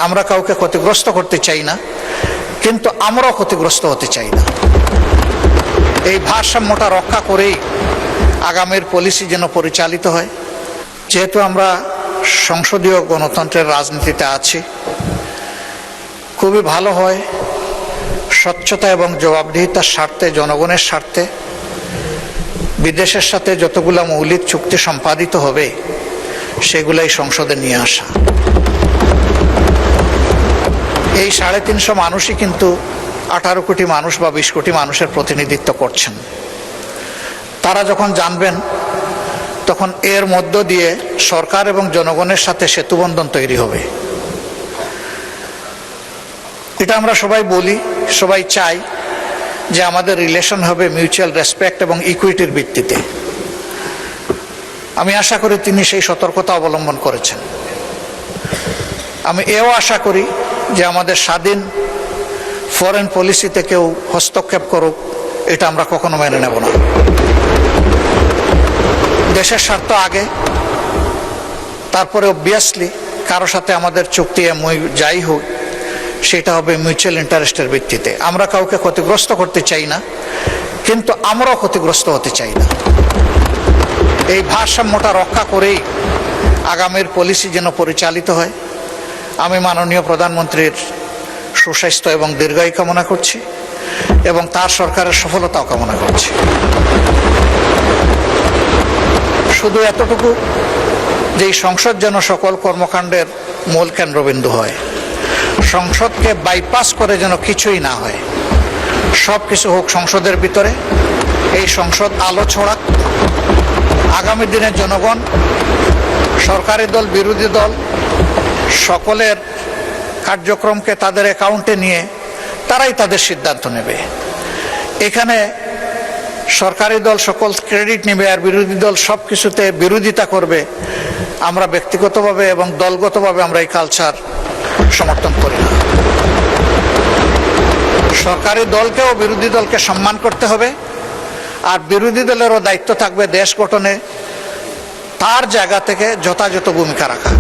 আমরা কাউকে ক্ষতিগ্রস্ত করতে চাই না, কিন্তু আমরাও ক্ষতিগ্রস্ত হতে চাই না। এই ভারসাম্যটা রক্ষা করেই আগামীর পলিসি যেন পরিচালিত হয়। যেহেতু আমরা সংসদীয় গণতন্ত্রের রাজনীতিতে আছি, খুবই ভালো হয় স্বচ্ছতা এবং জবাবদিহিতার স্বার্থে, জনগণের স্বার্থে বিদেশের সাথে যতগুলো মৌলিক চুক্তি সম্পাদিত হবে সেগুলাই সংসদে নিয়ে আসা। এই 350 মানুষই কিন্তু 18 কোটি মানুষ বা 20 কোটি মানুষের প্রতিনিধিত্ব করছেন। তারা যখন জানবেন তখন এর মধ্য দিয়ে সরকার এবং জনগণের সাথে সেতুবন্ধন তৈরি হবে। এটা আমরা সবাই বলি, সবাই চাই যে আমাদের রিলেশন হবে মিউচুয়াল রেসপেক্ট এবং ইকুইটির ভিত্তিতে। আমি আশা করি তিনি সেই সতর্কতা অবলম্বন করেছেন। আমি এও আশা করি যে আমাদের স্বাধীন ফরেন পলিসিতে কেউ হস্তক্ষেপ করুক, এটা আমরা কখনো মেনে নেব না। দেশের স্বার্থ আগে, তারপরে অবভিয়াসলি কারো সাথে আমাদের চুক্তি যাই হোক সেটা হবে মিউচুয়াল ইন্টারেস্টের ভিত্তিতে। আমরা কাউকে ক্ষতিগ্রস্ত করতে চাই না, কিন্তু আমরাও ক্ষতিগ্রস্ত হতে চাই না। এই ভারসাম্যটা রক্ষা করেই আগামীর পলিসি যেন পরিচালিত হয়। আমি মাননীয় প্রধানমন্ত্রীর সুস্বাস্থ্য এবং দীর্ঘায়ু কামনা করছি এবং তার সরকারের সফলতাও কামনা করছি। শুধু এতটুকু যে এই সংসদ যেন সকল কর্মকাণ্ডের মূল কেন্দ্রবিন্দু হয়। সংসদকে বাইপাস করে যেন কিছুই না হয়, সব কিছু হোক সংসদের ভিতরে। এই সংসদ আলো ছড়াক। আগামী দিনে জনগণ, সরকারি দল, বিরোধী দল সকলের কার্যক্রমকে তাদের অ্যাকাউন্টে নিয়ে তারাই তাদের সিদ্ধান্ত নেবে। এখানে সরকারি দল সকল ক্রেডিট নেবে আর বিরোধী দল সব কিছুতে বিরোধিতা করবে। আমরা ব্যক্তিগতভাবে এবং দলগতভাবে আমরা এই কালচার সমর্থন করি না। সরকারি দলকেও বিরোধী দলকে সম্মান করতে হবে, আর বিরোধী দলেরও দায়িত্ব থাকবে দেশ গঠনে তার জায়গা থেকে যথাযথ ভূমিকা রাখা।